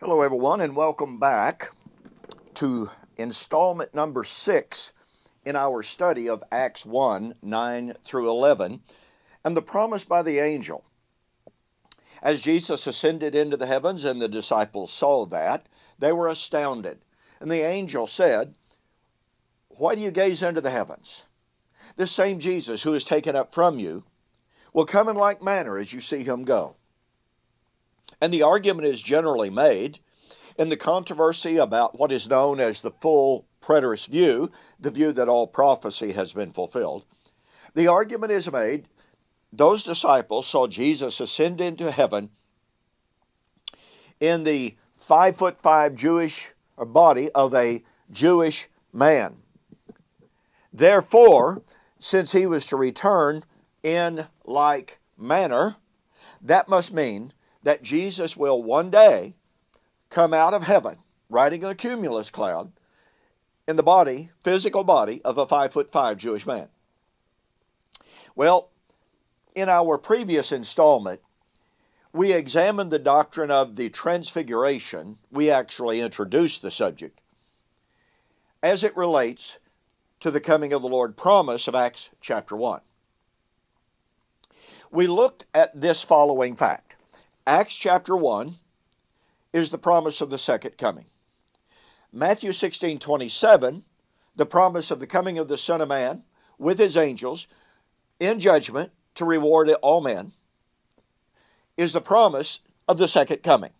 Hello, everyone, and welcome back to installment number 6 in our study of Acts 1, 9 through 11, and the promise by the angel. As Jesus ascended into the heavens and the disciples saw that, they were astounded. And the angel said, "Why do you gaze into the heavens? This same Jesus who is taken up from you will come in like manner as you see him go." And the argument is generally made in the controversy about what is known as the full preterist view, the view that all prophecy has been fulfilled. The argument is made, those disciples saw Jesus ascend into heaven in the 5'5" Jewish body of a Jewish man. Therefore, since he was to return in like manner, that must mean that Jesus will one day come out of heaven, riding a cumulus cloud, in the body, physical body, of a 5'5" Jewish man. Well, in our previous installment, we examined the doctrine of the transfiguration. We actually introduced the subject as it relates to the coming of the Lord promise of Acts chapter 1. We looked at this following fact. Acts chapter 1 is the promise of the second coming. Matthew 16:27, the promise of the coming of the Son of Man with his angels in judgment to reward all men, is the promise of the second coming.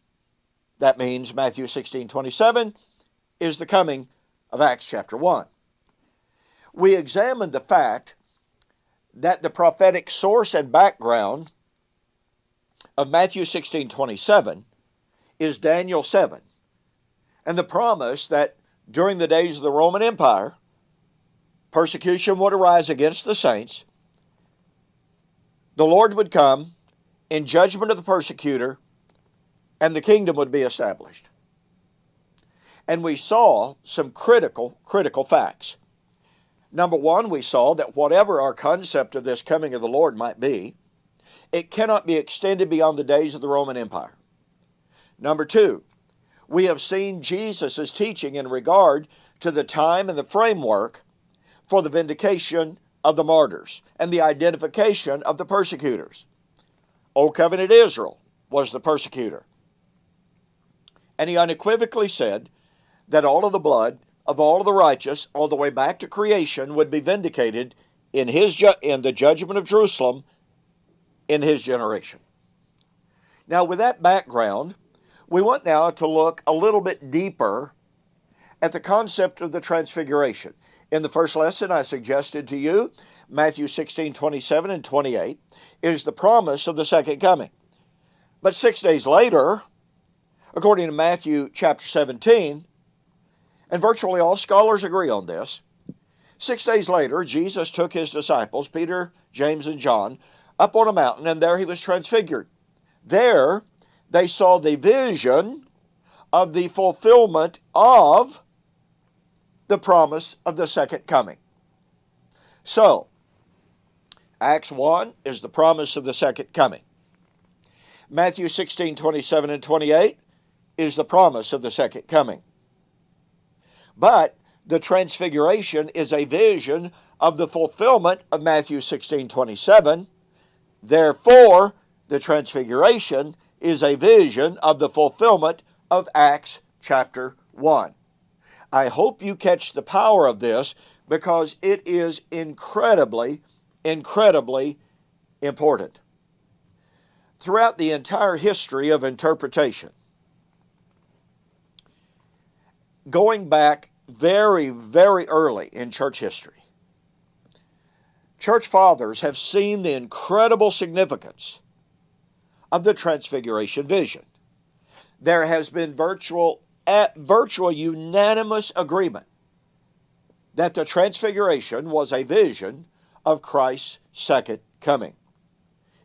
That means Matthew 16:27 is the coming of Acts chapter 1. We examined the fact that the prophetic source and background of Matthew 16:27 is Daniel 7, and the promise that during the days of the Roman Empire, persecution would arise against the saints, the Lord would come in judgment of the persecutor, and the kingdom would be established. And we saw some critical facts. Number one, we saw that whatever our concept of this coming of the Lord might be, it cannot be extended beyond the days of the Roman Empire. Number two, we have seen Jesus' teaching in regard to the time and the framework for the vindication of the martyrs and the identification of the persecutors. Old Covenant Israel was the persecutor. And he unequivocally said that all of the blood of all of the righteous, all the way back to creation, would be vindicated in the judgment of Jerusalem in his generation. Now, with that background, we want now to look a little bit deeper at the concept of the transfiguration. In the first lesson, I suggested to you Matthew 16:27 and 28 is the promise of the second coming. But 6 days later, according to Matthew chapter 17, and virtually all scholars agree on this, 6 days later, Jesus took his disciples, Peter, James, and John, up on a mountain, and there he was transfigured. There, they saw the vision of the fulfillment of the promise of the second coming. So, Acts 1 is the promise of the second coming. Matthew 16:27 and 28 is the promise of the second coming. But the transfiguration is a vision of the fulfillment of Matthew 16:27. Therefore, the transfiguration is a vision of the fulfillment of Acts chapter 1. I hope you catch the power of this because it is incredibly important. Throughout the entire history of interpretation, going back very, very early in church history, church fathers have seen the incredible significance of the transfiguration vision. There has been virtual unanimous agreement that the transfiguration was a vision of Christ's second coming.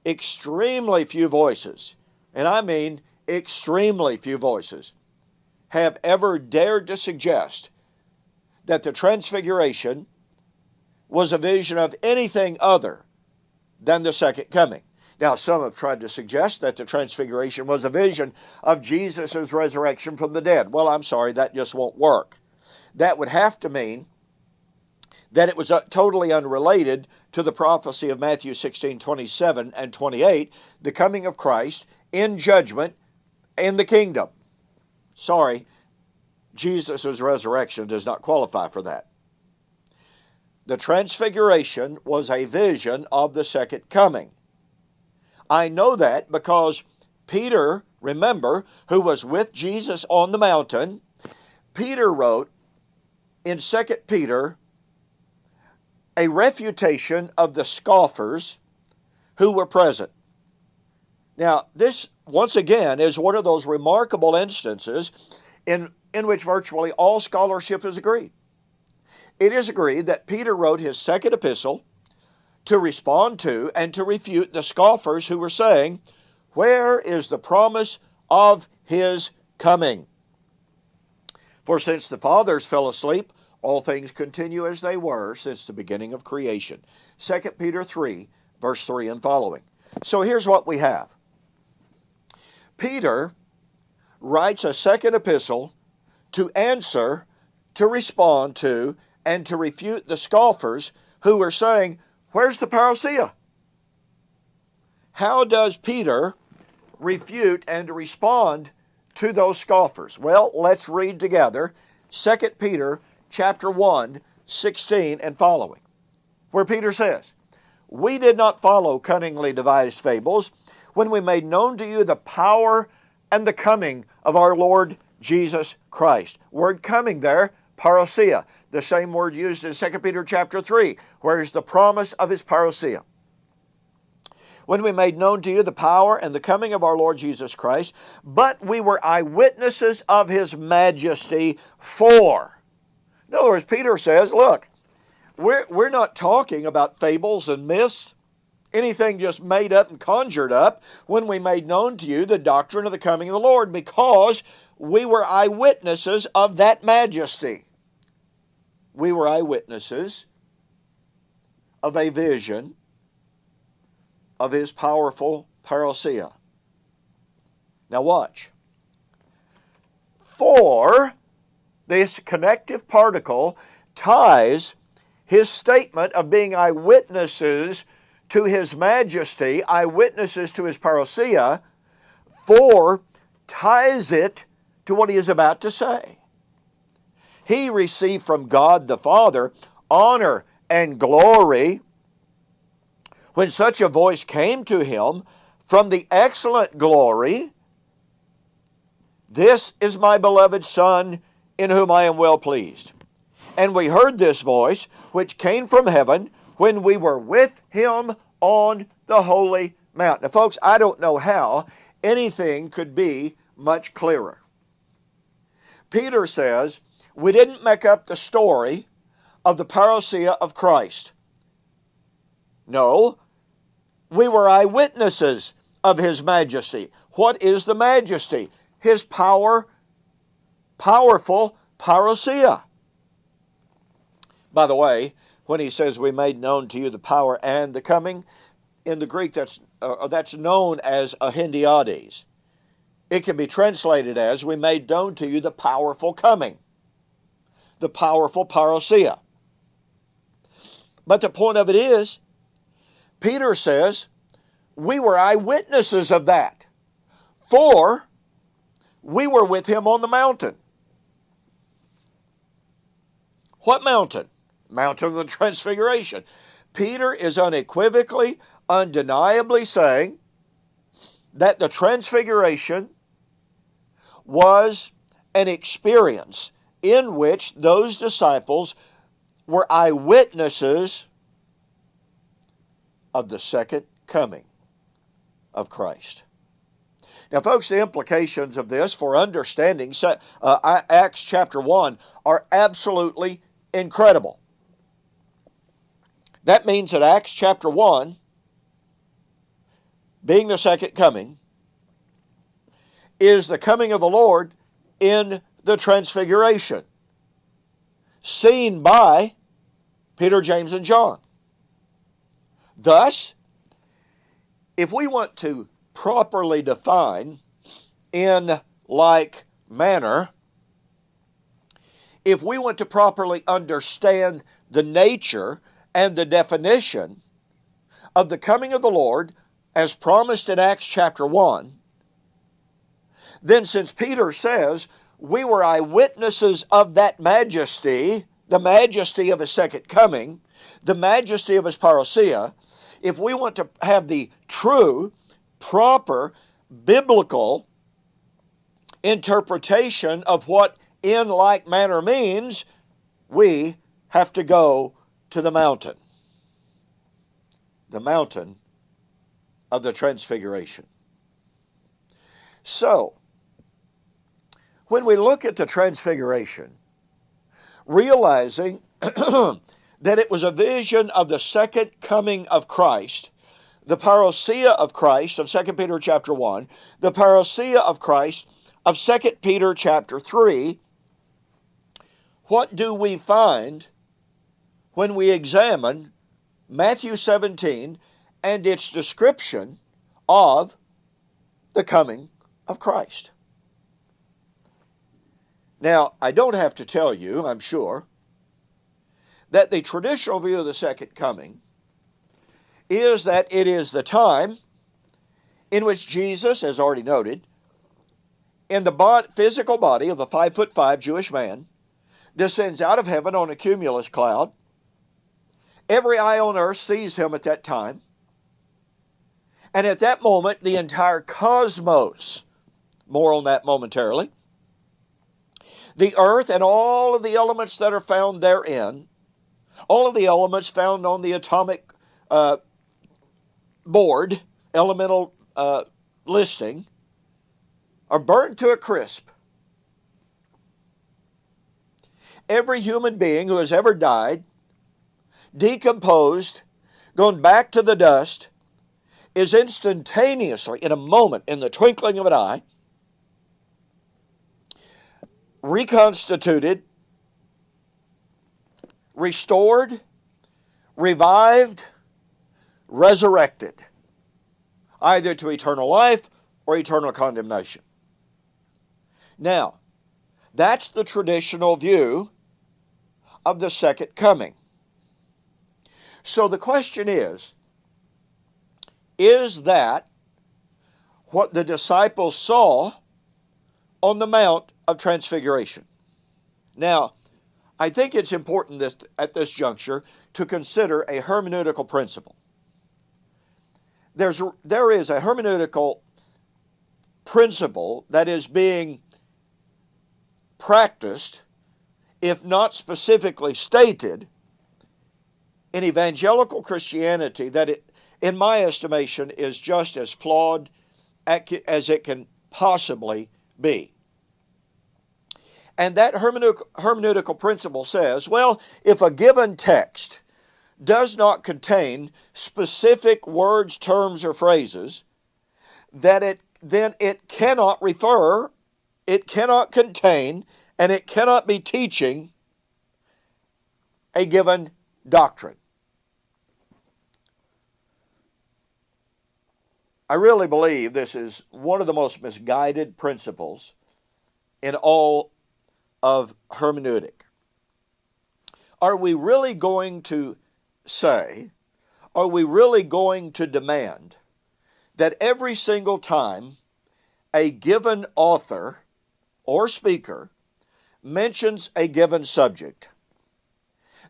Extremely few voices, and I mean extremely few voices, have ever dared to suggest that the transfiguration was a vision of anything other than the second coming. Now, some have tried to suggest that the transfiguration was a vision of Jesus' resurrection from the dead. Well, I'm sorry, that just won't work. That would have to mean that it was totally unrelated to the prophecy of Matthew 16:27 and 28, the coming of Christ in judgment in the kingdom. Sorry, Jesus' resurrection does not qualify for that. The transfiguration was a vision of the second coming. I know that because Peter, remember, who was with Jesus on the mountain, Peter wrote in 2 Peter a refutation of the scoffers who were present. Now, this, once again, is one of those remarkable instances in which virtually all scholarship is agreed. It is agreed that Peter wrote his second epistle to respond to and to refute the scoffers who were saying, "Where is the promise of his coming? For since the fathers fell asleep, all things continue as they were since the beginning of creation." 2 Peter 3, verse 3 and following. So here's what we have. Peter writes a second epistle to answer, to respond to, and to refute the scoffers who were saying, "Where's the parousia?" How does Peter refute and respond to those scoffers? Well, let's read together 2 Peter chapter 1, 16 and following, where Peter says, "We did not follow cunningly devised fables when we made known to you the power and the coming of our Lord Jesus Christ." Word coming there, parousia, the same word used in 2 Peter chapter 3, where is the promise of his parousia. "When we made known to you the power and the coming of our Lord Jesus Christ, but we were eyewitnesses of his majesty for." In other words, Peter says, look, we're not talking about fables and myths, anything just made up and conjured up, when we made known to you the doctrine of the coming of the Lord, because we were eyewitnesses of that majesty. We were eyewitnesses of a vision of his powerful parousia. Now watch. For this connective particle ties his statement of being eyewitnesses to his majesty, eyewitnesses to his parousia, for ties it to what he is about to say. He received from God the Father honor and glory when such a voice came to him from the excellent glory, "This is my beloved Son, in whom I am well pleased." And we heard this voice, which came from heaven, when we were with him on the holy mount. Now, folks, I don't know how anything could be much clearer. Peter says, we didn't make up the story of the parousia of Christ. No, we were eyewitnesses of his majesty. What is the majesty? His powerful parousia. By the way, when he says we made known to you the power and the coming, in the Greek that's known as ahendiades. It can be translated as we made known to you the powerful coming, the powerful parousia. But the point of it is, Peter says, we were eyewitnesses of that, for we were with him on the mountain. What mountain? Mountain of the Transfiguration. Peter is unequivocally, undeniably saying that the Transfiguration was an experience in which those disciples were eyewitnesses of the second coming of Christ. Now, folks, the implications of this for understanding Acts chapter 1 are absolutely incredible. That means that Acts chapter 1, being the second coming, is the coming of the Lord in the Transfiguration, seen by Peter, James, and John. Thus, if we want to properly define in like manner, if we want to properly understand the nature and the definition of the coming of the Lord as promised in Acts chapter 1, then since Peter says we were eyewitnesses of that majesty, the majesty of his second coming, the majesty of his parousia, if we want to have the true, proper, biblical interpretation of what in like manner means, we have to go to the mountain of the Transfiguration. So, when we look at the Transfiguration, realizing that it was a vision of the second coming of Christ, the parousia of Christ of 2 Peter chapter 1, the parousia of Christ of 2 Peter chapter 3, what do we find when we examine Matthew 17 and its description of the coming of Christ? Now, I don't have to tell you, I'm sure, that the traditional view of the second coming is that it is the time in which Jesus, as already noted, in the physical body of a 5'5" Jewish man, descends out of heaven on a cumulus cloud. Every eye on earth sees him at that time. And at that moment, the entire cosmos, more on that momentarily, the earth and all of the elements that are found therein, all of the elements found on the atomic board, elemental listing, are burned to a crisp. Every human being who has ever died, decomposed, gone back to the dust, is instantaneously, in a moment, in the twinkling of an eye, reconstituted, restored, revived, resurrected, either to eternal life or eternal condemnation. Now, that's the traditional view of the second coming. So the question is that what the disciples saw on the Mount of Transfiguration? Now, I think it's important at this juncture to consider a hermeneutical principle. There is a hermeneutical principle that is being practiced, if not specifically stated, in evangelical Christianity that it, in my estimation, is just as flawed as it can possibly be. And that hermeneutical principle says, well, if a given text does not contain specific words, terms, or phrases, then it cannot refer, it cannot contain, and it cannot be teaching a given doctrine. I really believe this is one of the most misguided principles in all of hermeneutic. Are we really going to say, are we really going to demand that every single time a given author or speaker mentions a given subject,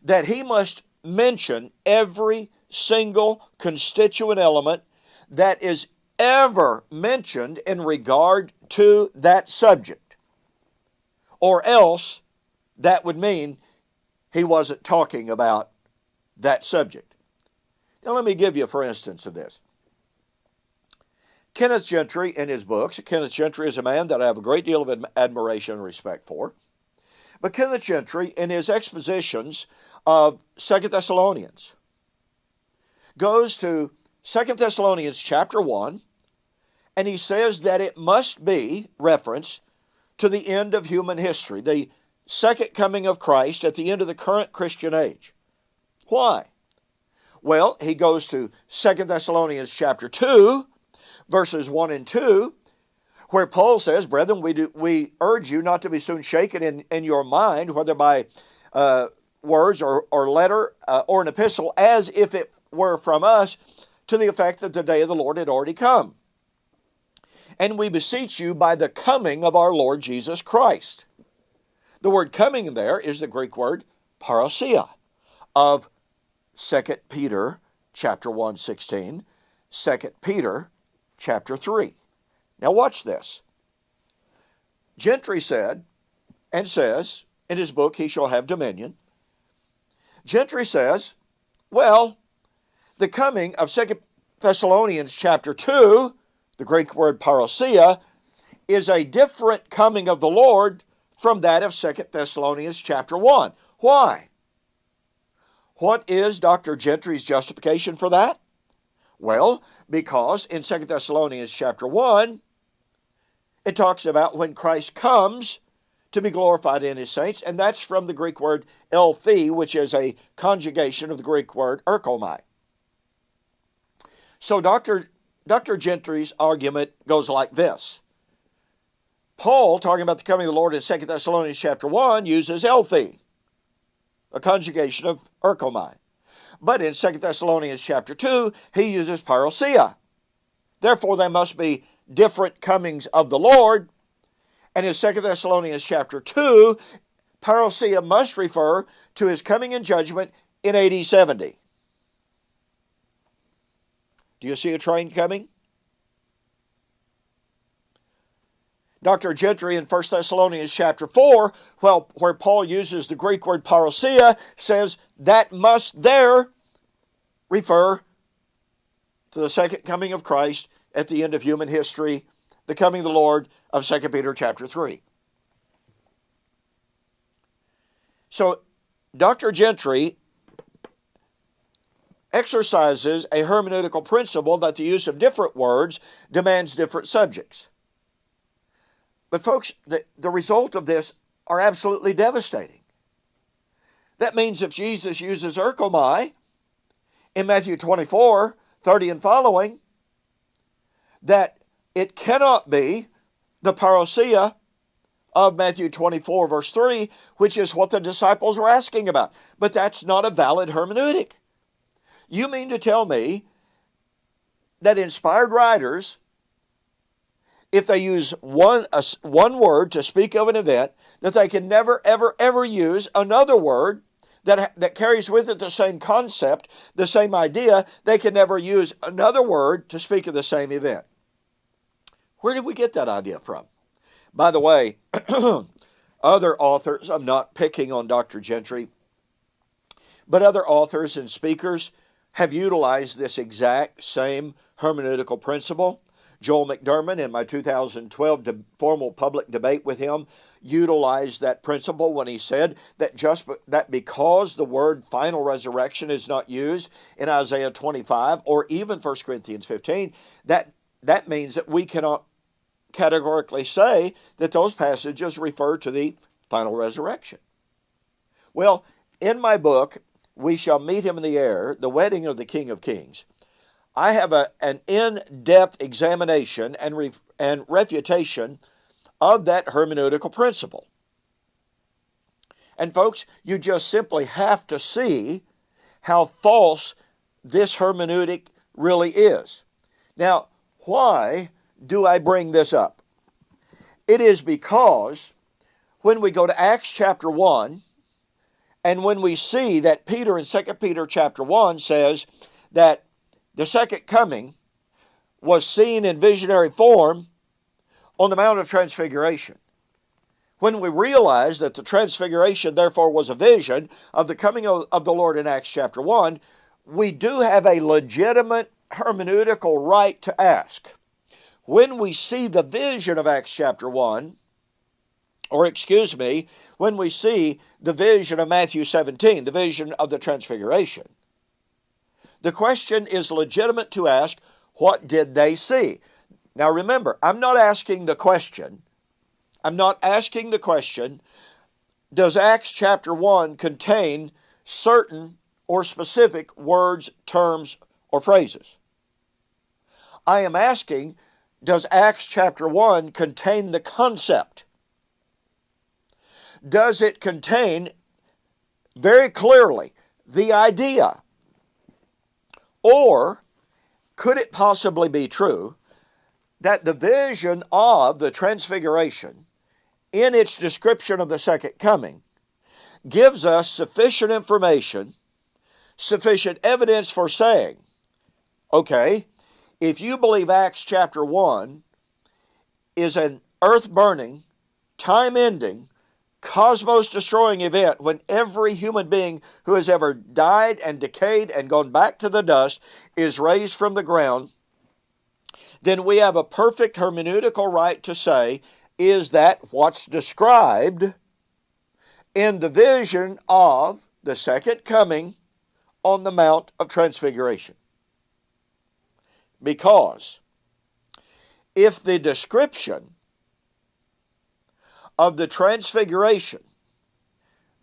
that he must mention every single constituent element that is ever mentioned in regard to that subject? Or else that would mean he wasn't talking about that subject. Now let me give you for instance of this. Kenneth Gentry in his books, Kenneth Gentry is a man that I have a great deal of admiration and respect for, but Kenneth Gentry in his expositions of 2 Thessalonians goes to 2 Thessalonians chapter 1, and he says that it must be reference to the end of human history, the second coming of Christ at the end of the current Christian age. Why? Well, he goes to 2 Thessalonians chapter 2, verses 1 and 2, where Paul says, brethren, we urge you not to be soon shaken in your mind, whether by words or letter or an epistle, as if it were from us, to the effect that the day of the Lord had already come. And we beseech you by the coming of our Lord Jesus Christ. The word coming there is the Greek word parousia of 2 Peter chapter 1, 16, 2 Peter chapter 3. Now watch this. Gentry said, and says, in his book, He Shall Have Dominion, Gentry says, well, the coming of 2 Thessalonians chapter 2, the Greek word parousia, is a different coming of the Lord from that of 2 Thessalonians chapter 1. Why? What is Dr. Gentry's justification for that? Well, because in 2 Thessalonians chapter 1, it talks about when Christ comes to be glorified in his saints, and that's from the Greek word elthi, which is a conjugation of the Greek word erchomai. So Dr. Gentry's argument goes like this. Paul, talking about the coming of the Lord in 2 Thessalonians chapter 1, uses elthi, a conjugation of erchomai. But in 2 Thessalonians chapter 2, he uses parousia. Therefore, there must be different comings of the Lord. And in 2 Thessalonians chapter 2, parousia must refer to his coming in judgment in AD 70. Do you see a train coming? Dr. Gentry in 1 Thessalonians chapter 4, where Paul uses the Greek word parousia, says that must there refer to the second coming of Christ at the end of human history, the coming of the Lord of 2 Peter chapter 3. So Dr. Gentry exercises a hermeneutical principle that the use of different words demands different subjects. But folks, the result of this are absolutely devastating. That means if Jesus uses erchomai in Matthew 24, 30 and following, that it cannot be the parousia of Matthew 24, verse 3, which is what the disciples were asking about. But that's not a valid hermeneutic. You mean to tell me that inspired writers, if they use one word to speak of an event, that they can never, ever, ever use another word that carries with it the same concept, the same idea? They can never use another word to speak of the same event. Where did we get that idea from? By the way, other authors, I'm not picking on Dr. Gentry, but other authors and speakers have utilized this exact same hermeneutical principle. Joel McDermott, in my 2012 formal public debate with him, utilized that principle when he said that because the word final resurrection is not used in Isaiah 25 or even 1 Corinthians 15, that means that we cannot categorically say that those passages refer to the final resurrection. Well, in my book, We Shall Meet Him in the Air, The Wedding of the King of Kings, I have an in-depth examination and refutation of that hermeneutical principle. And folks, you just simply have to see how false this hermeneutic really is. Now, why do I bring this up? It is because when we go to Acts chapter 1, and when we see that Peter in 2 Peter chapter 1 says that the second coming was seen in visionary form on the Mount of Transfiguration. When we realize that the Transfiguration therefore was a vision of the coming of the Lord in Acts chapter 1, we do have a legitimate hermeneutical right to ask. When we see the vision of Acts chapter 1, when we see the vision of Matthew 17, the vision of the Transfiguration, the question is legitimate to ask, what did they see? Now remember, I'm not asking the question, does Acts chapter 1 contain certain or specific words, terms, or phrases. I am asking, does Acts chapter 1 contain the concept? Does it contain very clearly the idea? Or could it possibly be true that the vision of the transfiguration in its description of the second coming gives us sufficient information, sufficient evidence for saying, okay, if you believe Acts chapter 1 is an earth-burning, time-ending, cosmos-destroying event when every human being who has ever died and decayed and gone back to the dust is raised from the ground, then we have a perfect hermeneutical right to say, is that what's described in the vision of the second coming on the Mount of Transfiguration? Because if the description of the transfiguration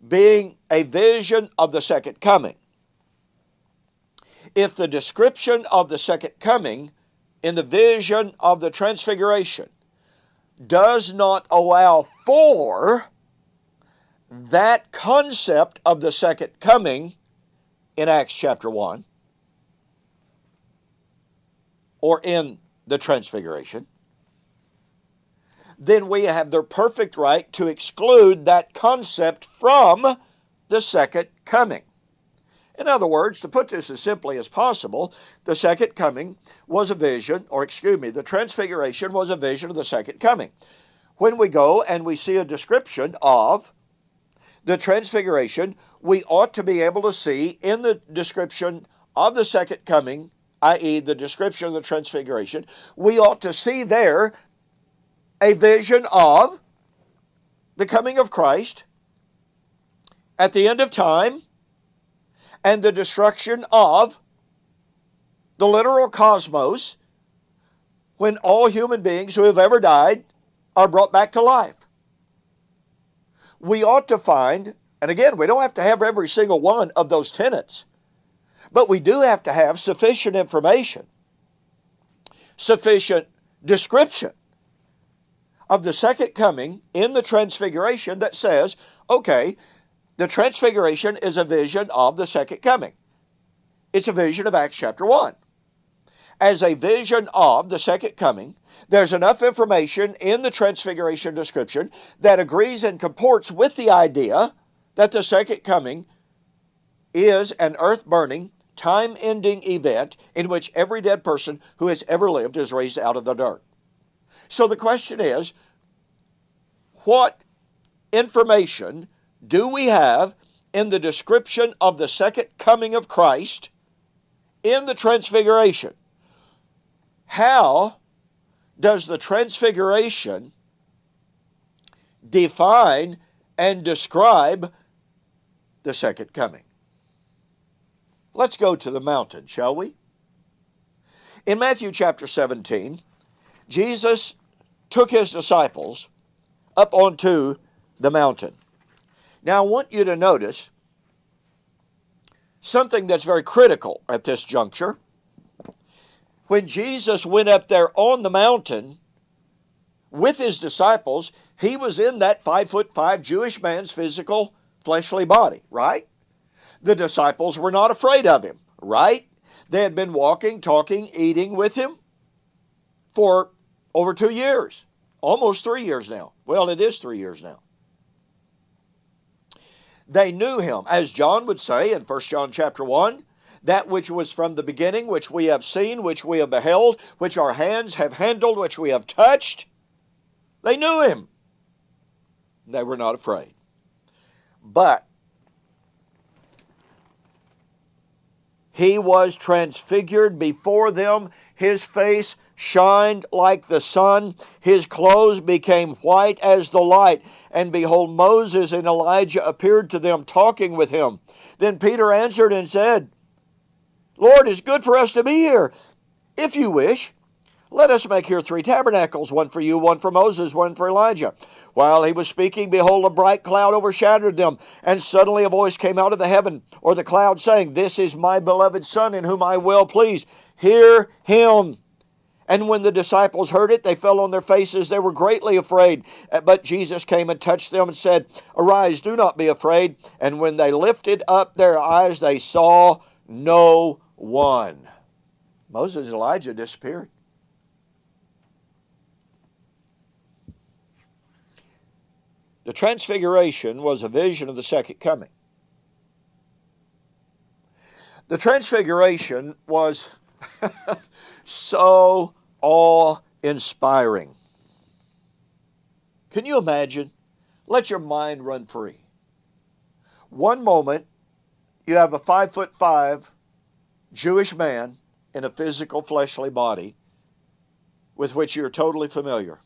being a vision of the second coming, if the description of the second coming in the vision of the transfiguration does not allow for that concept of the second coming in Acts chapter 1 or in the transfiguration, then we have the perfect right to exclude that concept from the second coming. In other words, to put this as simply as possible, the second coming was a vision, the transfiguration was a vision of the second coming. When we go and we see a description of the transfiguration, we ought to be able to see in the description of the second coming, i.e. the description of the transfiguration, we ought to see there a vision of the coming of Christ at the end of time and the destruction of the literal cosmos when all human beings who have ever died are brought back to life. We ought to find, and again, we don't have to have every single one of those tenets, but we do have to have sufficient information, sufficient description of the second coming in the transfiguration that says, okay, the transfiguration is a vision of the second coming. It's a vision of Acts chapter 1. As a vision of the second coming, there's enough information in the transfiguration description that agrees and comports with the idea that the second coming is an earth-burning, time-ending event in which every dead person who has ever lived is raised out of the dirt. So the question is, what information do we have in the description of the second coming of Christ in the transfiguration? How does the transfiguration define and describe the second coming? Let's go to the mountain, shall we? In Matthew chapter 17, Jesus took his disciples up onto the mountain. Now I want you to notice something that's very critical at this juncture. When Jesus went up there on the mountain with his disciples, he was in that 5'5" Jewish man's physical fleshly body, right? The disciples were not afraid of him, right? They had been walking, talking, eating with him for over 2 years, almost 3 years now. Well, it is 3 years now. They knew him, as John would say in 1 John chapter 1, that which was from the beginning, which we have seen, which we have beheld, which our hands have handled, which we have touched. They knew him. They were not afraid. But he was transfigured before them. His face shined like the sun. His clothes became white as the light. And behold, Moses and Elijah appeared to them, talking with him. Then Peter answered and said, Lord, it's good for us to be here. If you wish, Let us make here 3 tabernacles, one for you, one for Moses, one for Elijah. While he was speaking, behold, a bright cloud overshadowed them, and suddenly a voice came out of the heaven, or the cloud, saying, This is my beloved Son, in whom I well please. Hear him. And when the disciples heard it, they fell on their faces. They were greatly afraid. But Jesus came and touched them and said, Arise, do not be afraid. And when they lifted up their eyes, they saw no one. Moses and Elijah disappeared. The Transfiguration was a vision of the second coming. The Transfiguration was so awe-inspiring. Can you imagine? Let your mind run free. One moment, you have a 5'5" Jewish man in a physical fleshly body with which you're totally familiar.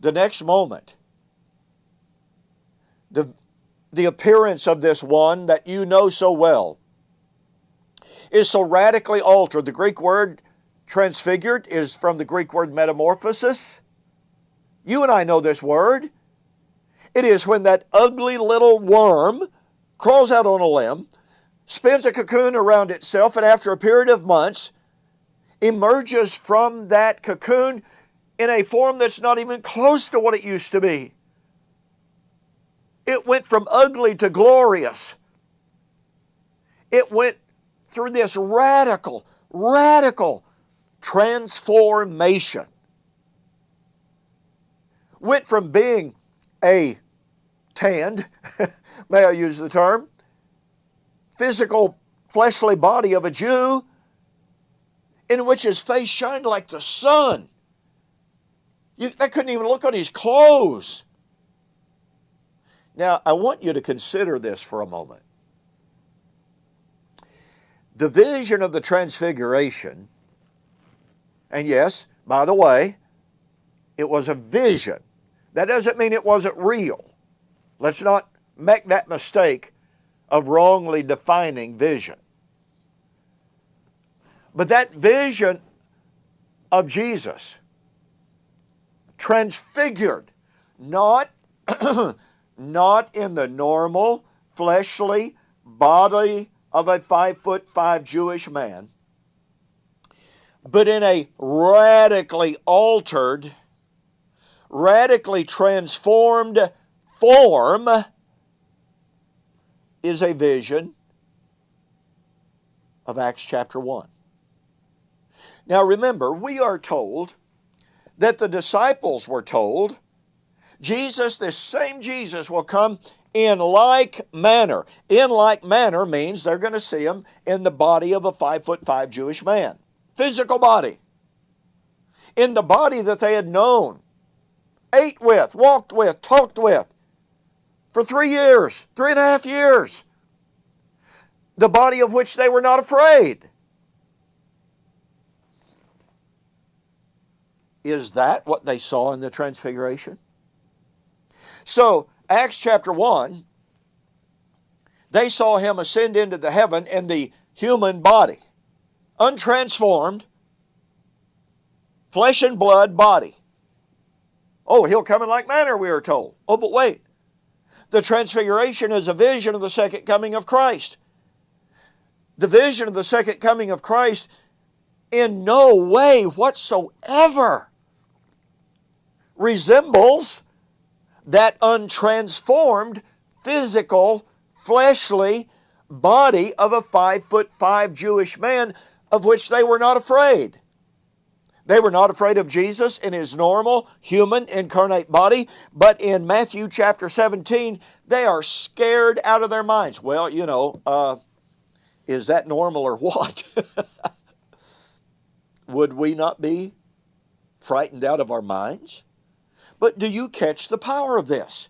The next moment, the appearance of this one that you know so well is so radically altered. The Greek word transfigured is from the Greek word metamorphosis. You and I know this word. It is when that ugly little worm crawls out on a limb, spins a cocoon around itself, and after a period of months, emerges from that cocoon in a form that's not even close to what it used to be. It went from ugly to glorious. It went through this radical transformation. Went from being a tanned, may I use the term, physical fleshly body of a Jew in which his face shined like the sun. I couldn't even look on his clothes. Now, I want you to consider this for a moment. The vision of the Transfiguration, and yes, by the way, it was a vision. That doesn't mean it wasn't real. Let's not make that mistake of wrongly defining vision. But that vision of Jesus, transfigured, not in the normal fleshly body of a 5'5" Jewish man, but in a radically altered, radically transformed form, is a vision of Acts chapter 1. Now remember, we are told that the disciples were told, Jesus, this same Jesus, will come in like manner. In like manner means they're going to see him in the body of a 5'5" Jewish man. Physical body. In the body that they had known, ate with, walked with, talked with for 3 years, 3.5 years. The body of which they were not afraid. Is that what they saw in the Transfiguration? So, Acts chapter 1, they saw him ascend into the heaven in the human body. Untransformed, flesh and blood body. Oh, he'll come in like manner, we are told. Oh, but wait. The Transfiguration is a vision of the second coming of Christ. The vision of the second coming of Christ in no way whatsoever resembles that untransformed, physical, fleshly body of a 5'5" Jewish man of which they were not afraid. They were not afraid of Jesus in his normal, human, incarnate body, but in Matthew chapter 17, they are scared out of their minds. Well, is that normal or what? Would we not be frightened out of our minds? But do you catch the power of this?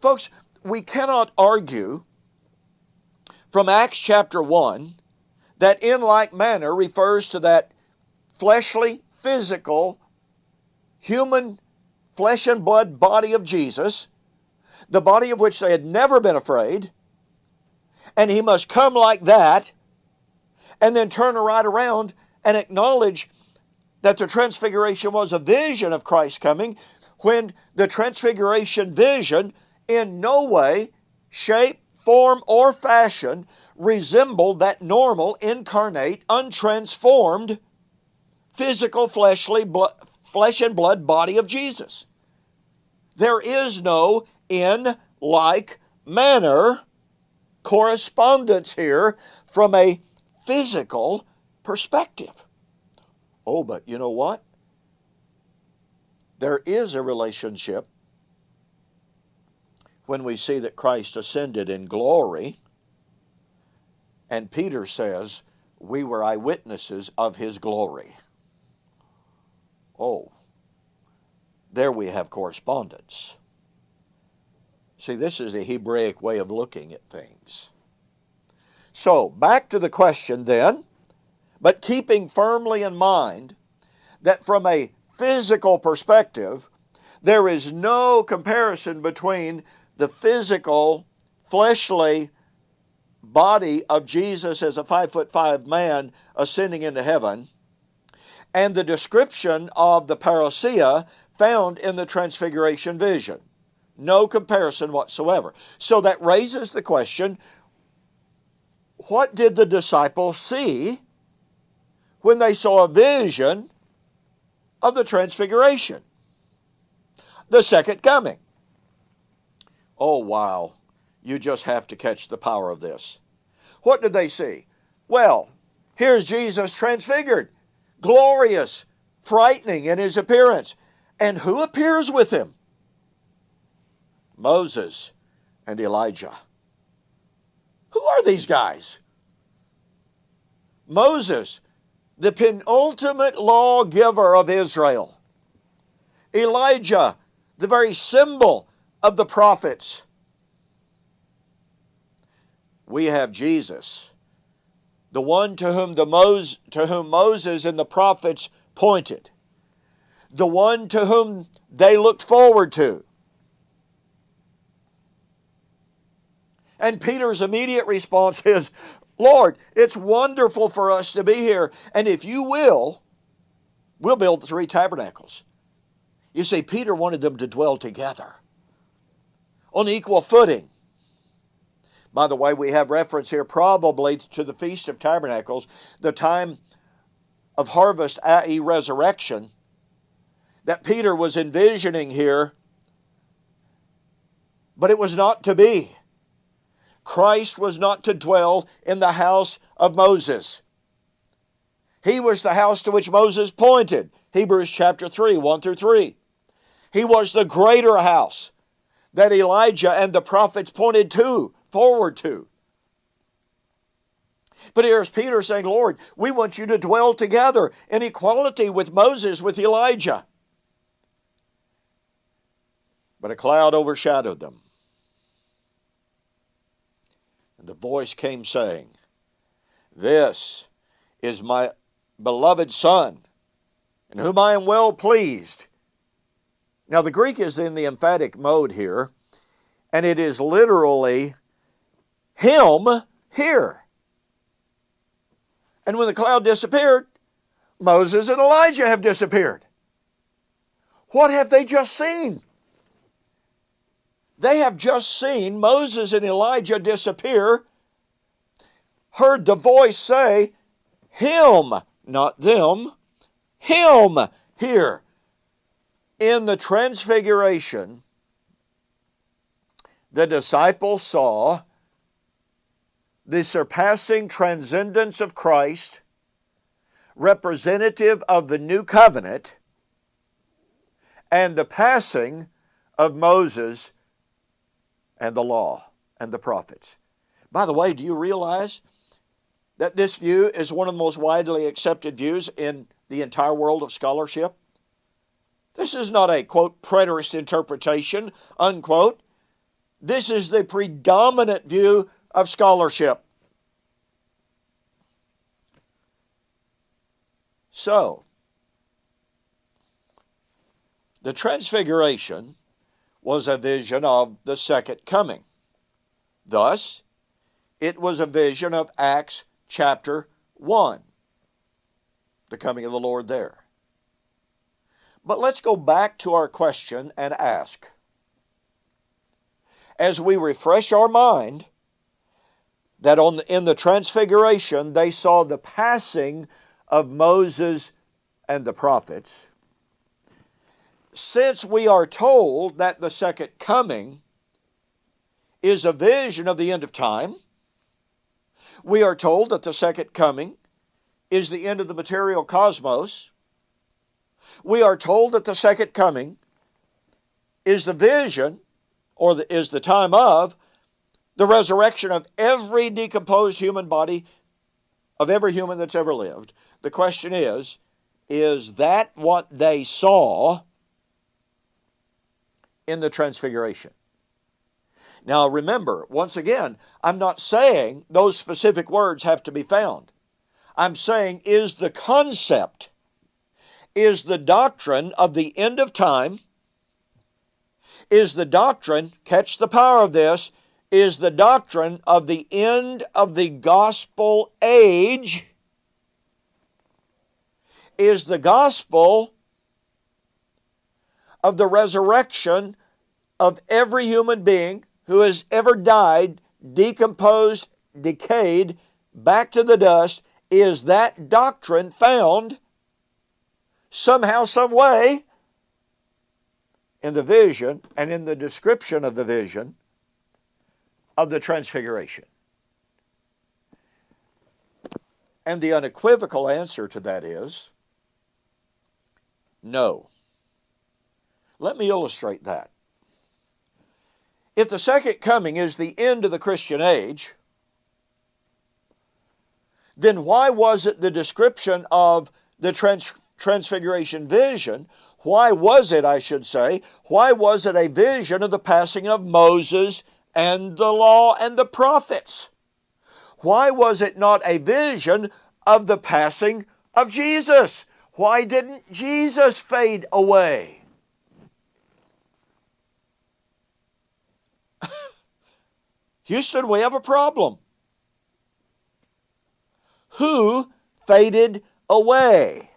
Folks, we cannot argue from Acts chapter 1 that in like manner refers to that fleshly, physical, human, flesh and blood body of Jesus, the body of which they had never been afraid, and he must come like that, and then turn right around and acknowledge that the transfiguration was a vision of Christ's coming, when the transfiguration vision in no way, shape, form, or fashion resembled that normal, incarnate, untransformed, physical, flesh and blood body of Jesus. There is no in like manner correspondence here from a physical perspective. Oh, but you know what? There is a relationship when we see that Christ ascended in glory, and Peter says, we were eyewitnesses of his glory. Oh, there we have correspondence. See, this is a Hebraic way of looking at things. So, back to the question then, but keeping firmly in mind that from a physical perspective, there is no comparison between the physical, fleshly body of Jesus as a 5'5" man ascending into heaven and the description of the parousia found in the transfiguration vision. No comparison whatsoever. So that raises the question, what did the disciples see when they saw a vision of the transfiguration? The second coming. Oh, wow. You just have to catch the power of this. What did they see? Well, here's Jesus transfigured, glorious, frightening in his appearance. And who appears with him? Moses and Elijah. Who are these guys? Moses, the penultimate lawgiver of Israel. Elijah, the very symbol of the prophets. We have Jesus, the one to whom Moses and the prophets pointed, the one to whom they looked forward to. And Peter's immediate response is, Lord, it's wonderful for us to be here, and if you will, we'll build 3 tabernacles. You see, Peter wanted them to dwell together on equal footing. By the way, we have reference here probably to the Feast of Tabernacles, the time of harvest, i.e. resurrection, that Peter was envisioning here, but it was not to be. Christ was not to dwell in the house of Moses. He was the house to which Moses pointed. Hebrews chapter 3, 1 through 3. He was the greater house that Elijah and the prophets pointed forward to. But here's Peter saying, Lord, we want you to dwell together in equality with Moses, with Elijah. But a cloud overshadowed them. And the voice came saying, this is my beloved Son, in whom I am well pleased. Now the Greek is in the emphatic mode here, and it is literally him here. And when the cloud disappeared, Moses and Elijah have disappeared. What have they just seen? They have just seen Moses and Elijah disappear, heard the voice say, him, not them, him here. In the transfiguration, the disciples saw the surpassing transcendence of Christ, representative of the new covenant, and the passing of Moses and the law and the prophets. By the way, do you realize that this view is one of the most widely accepted views in the entire world of scholarship? This is not a, quote, preterist interpretation, unquote. This is the predominant view of scholarship. So, the transfiguration was a vision of the second coming. Thus, it was a vision of Acts chapter 1, the coming of the Lord there. But let's go back to our question and ask, as we refresh our mind, that in the Transfiguration they saw the passing of Moses and the prophets. Since we are told that the second coming is a vision of the end of time, we are told that the second coming is the end of the material cosmos. We are told that the second coming is the vision, or is the time of, the resurrection of every decomposed human body, of every human that's ever lived. The question is that what they saw in the Transfiguration? Now remember, once again, I'm not saying those specific words have to be found. I'm saying, is the concept, is the doctrine of the end of time, is the doctrine, catch the power of this, is the doctrine of the end of the gospel age, is the gospel of the resurrection of every human being who has ever died, decomposed, decayed, back to the dust. Is that doctrine found somehow, some way, in the vision and in the description of the vision of the Transfiguration? And the unequivocal answer to that is no. Let me illustrate that. If the second coming is the end of the Christian age, then why was it the description of the Transfiguration vision? Why was it, I should say, why was it a vision of the passing of Moses and the law and the prophets? Why was it not a vision of the passing of Jesus? Why didn't Jesus fade away? Houston, we have a problem. Who faded away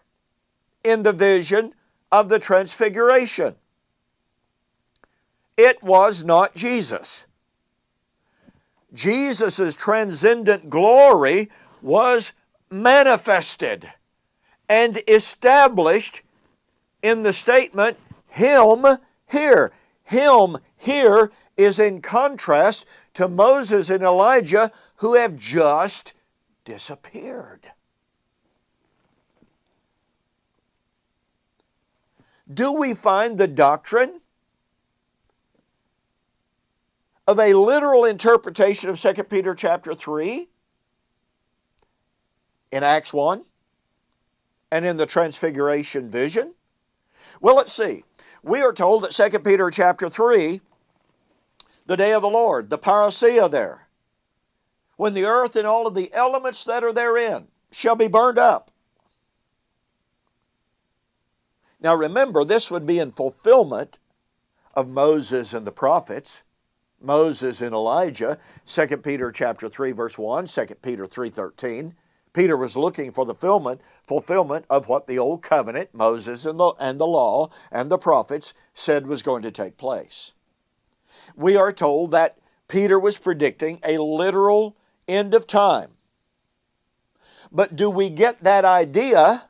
in the vision of the Transfiguration? It was not Jesus. Jesus' transcendent glory was manifested and established in the statement, Him here. Him here is in contrast to Moses and Elijah, who have just disappeared. Do we find the doctrine of a literal interpretation of 2 Peter chapter 3 in Acts 1 and in the Transfiguration vision? Well, let's see. We are told that 2 Peter chapter 3, the day of the Lord, the parousia there, when the earth and all of the elements that are therein shall be burned up. Now remember, this would be in fulfillment of Moses and the prophets, Moses and Elijah, 2 Peter chapter 3, verse 1, 2 Peter 3:13. Peter was looking for the fulfillment of what the Old Covenant, Moses and the law and the prophets said was going to take place. We are told that Peter was predicting a literal end of time. But do we get that idea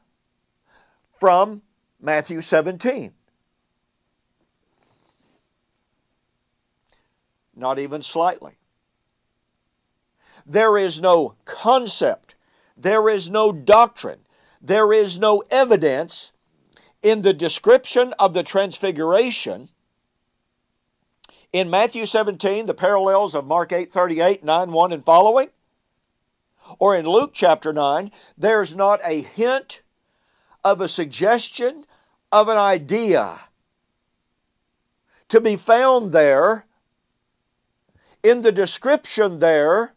from Matthew 17? Not even slightly. There is no concept, there is no doctrine, there is no evidence in the description of the Transfiguration in Matthew 17, the parallels of Mark 8:38, 9:1 and following, or in Luke chapter 9, there's not a hint of a suggestion of an idea to be found there in the description there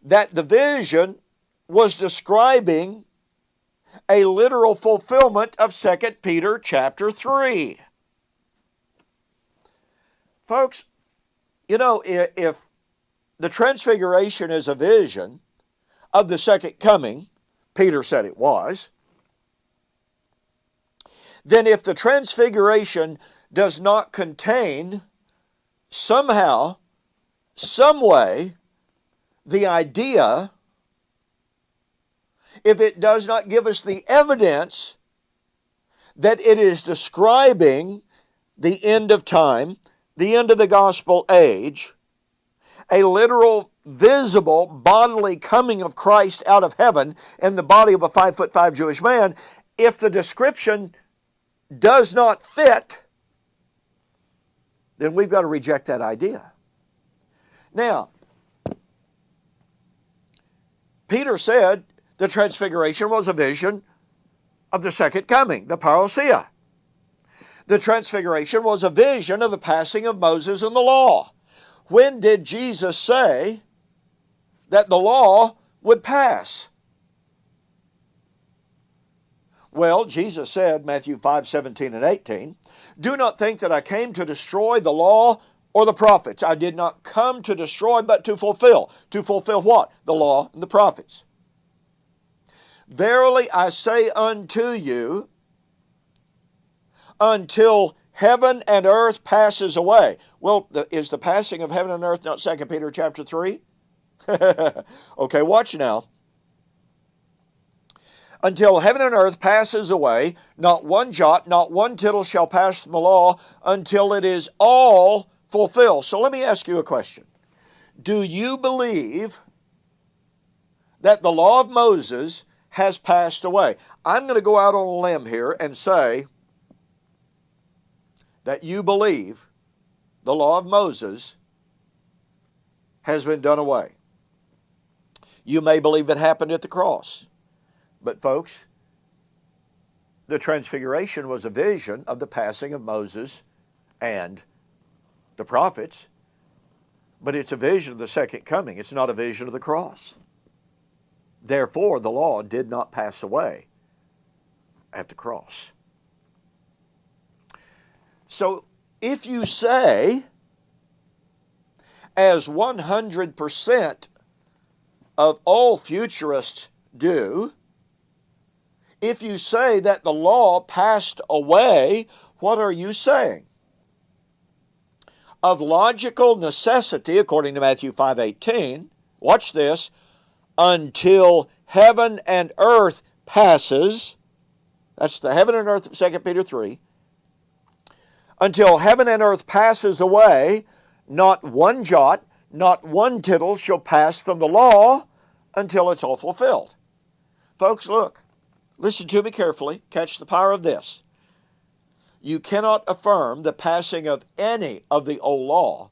that the vision was describing a literal fulfillment of 2 Peter chapter 3. Folks, you know, if the Transfiguration is a vision of the second coming, Peter said it was, then if the transfiguration does not contain somehow, some way, the idea, if it does not give us the evidence that it is describing the end of time, the end of the gospel age, a literal, visible, bodily coming of Christ out of heaven in the body of a 5'5" Jewish man, if the description does not fit, then we've got to reject that idea. Now, Peter said the transfiguration was a vision of the second coming, the parousia. The transfiguration was a vision of the passing of Moses and the law. When did Jesus say that the law would pass? Well, Jesus said, Matthew 5:17 and 18, "Do not think that I came to destroy the law or the prophets. I did not come to destroy, but to fulfill." To fulfill what? The law and the prophets. "Verily I say unto you, until heaven and earth passes away." Well, is the passing of heaven and earth not 2 Peter chapter 3? Okay, watch now. "Until heaven and earth passes away, not one jot, not one tittle shall pass from the law until it is all fulfilled." So let me ask you a question. Do you believe that the law of Moses has passed away? I'm going to go out on a limb here and say that you believe the law of Moses has been done away. You may believe it happened at the cross. But folks, the transfiguration was a vision of the passing of Moses and the prophets. But it's a vision of the second coming. It's not a vision of the cross. Therefore, the law did not pass away at the cross. So, if you say, as 100% of all futurists do, if you say that the law passed away, what are you saying? Of logical necessity, according to Matthew 5:18, watch this, "until heaven and earth passes," that's the heaven and earth of 2 Peter 3, "until heaven and earth passes away, not one jot, not one tittle shall pass from the law until it's all fulfilled." Folks, look, listen to me carefully, catch the power of this. You cannot affirm the passing of any of the old law,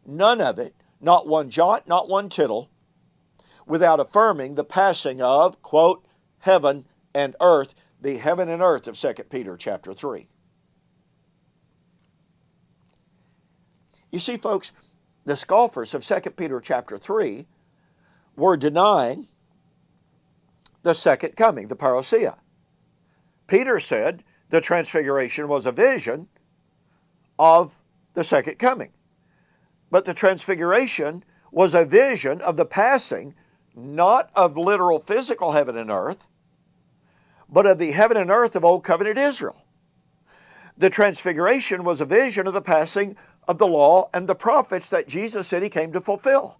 none of it, not one jot, not one tittle, without affirming the passing of, quote, heaven and earth, the heaven and earth of 2 Peter chapter 3. You see, folks, the scoffers of 2 Peter chapter 3 were denying the second coming, the parousia. Peter said the transfiguration was a vision of the second coming. But the transfiguration was a vision of the passing, not of literal physical heaven and earth, but of the heaven and earth of Old Covenant Israel. The transfiguration was a vision of the passing of the law and the prophets that Jesus said he came to fulfill.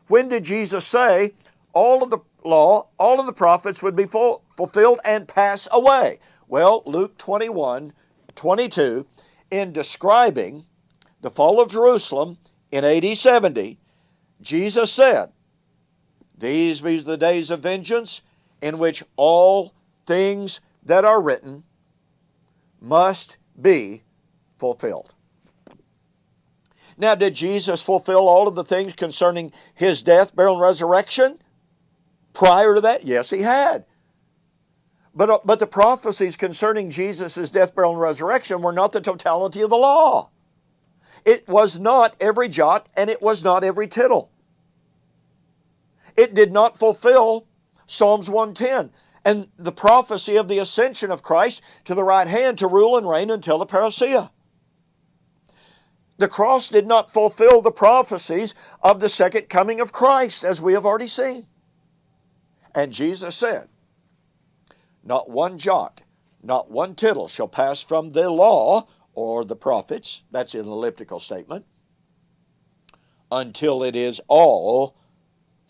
When did Jesus say all of the law, all of the prophets would be fulfilled and pass away? Well, Luke 21:22, in describing the fall of Jerusalem in AD 70, Jesus said, "These be the days of vengeance in which all things that are written must be fulfilled." Now, did Jesus fulfill all of the things concerning his death, burial, and resurrection prior to that? Yes, he had. But the prophecies concerning Jesus' death, burial, and resurrection were not the totality of the law. It was not every jot and it was not every tittle. It did not fulfill Psalms 110 and the prophecy of the ascension of Christ to the right hand to rule and reign until the parousia. The cross did not fulfill the prophecies of the second coming of Christ, as we have already seen. And Jesus said, not one jot, not one tittle shall pass from the law or the prophets, that's an elliptical statement, until it is all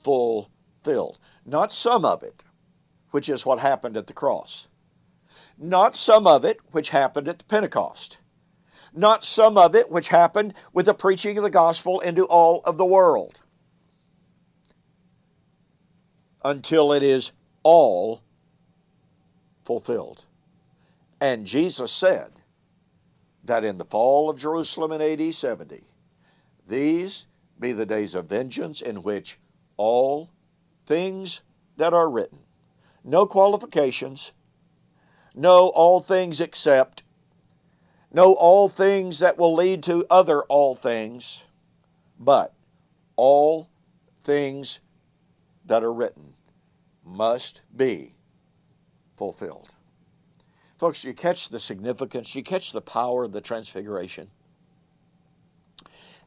fulfilled. Not some of it, which is what happened at the cross. Not some of it, which happened at the Pentecost. Not some of it, which happened with the preaching of the gospel into all of the world. Until it is all fulfilled. And Jesus said that in the fall of Jerusalem in AD 70, these be the days of vengeance in which all things that are written, no qualifications, no all things except, no all things that will lead to other all things, but all things that are written must be fulfilled. Folks, you catch the significance, you catch the power of the Transfiguration.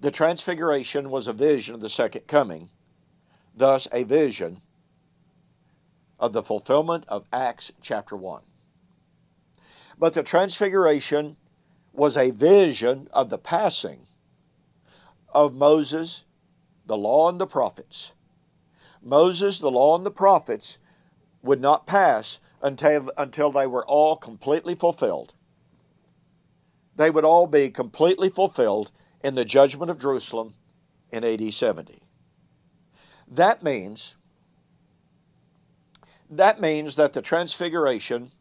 The Transfiguration was a vision of the second coming, thus a vision of the fulfillment of Acts chapter 1. But the Transfiguration was a vision of the passing of Moses, the law, and the prophets. Moses, the law, and the prophets would not pass until they were all completely fulfilled. They would all be completely fulfilled in the judgment of Jerusalem in AD 70. That means that the Transfiguration,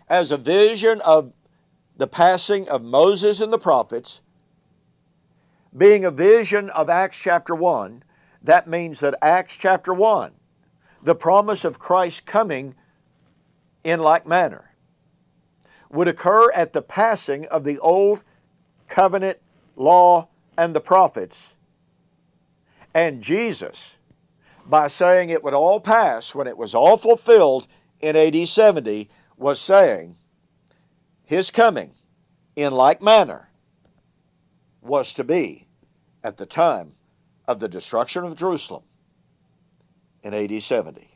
as a vision of the passing of Moses and the prophets, being a vision of Acts chapter 1, that means that Acts chapter 1, the promise of Christ coming in like manner, would occur at the passing of the old covenant law and the prophets. And Jesus, by saying it would all pass when it was all fulfilled in AD 70, was saying His coming in like manner was to be at the time of the destruction of Jerusalem in AD 70.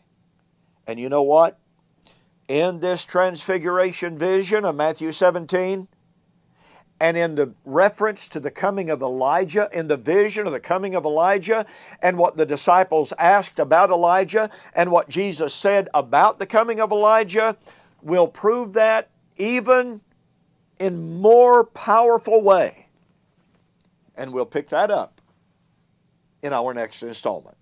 And you know what? In this Transfiguration vision of Matthew 17, and in the reference to the coming of Elijah, in the vision of the coming of Elijah, and what the disciples asked about Elijah, and what Jesus said about the coming of Elijah, will prove that even in more powerful way. And we'll pick that up in our next installment.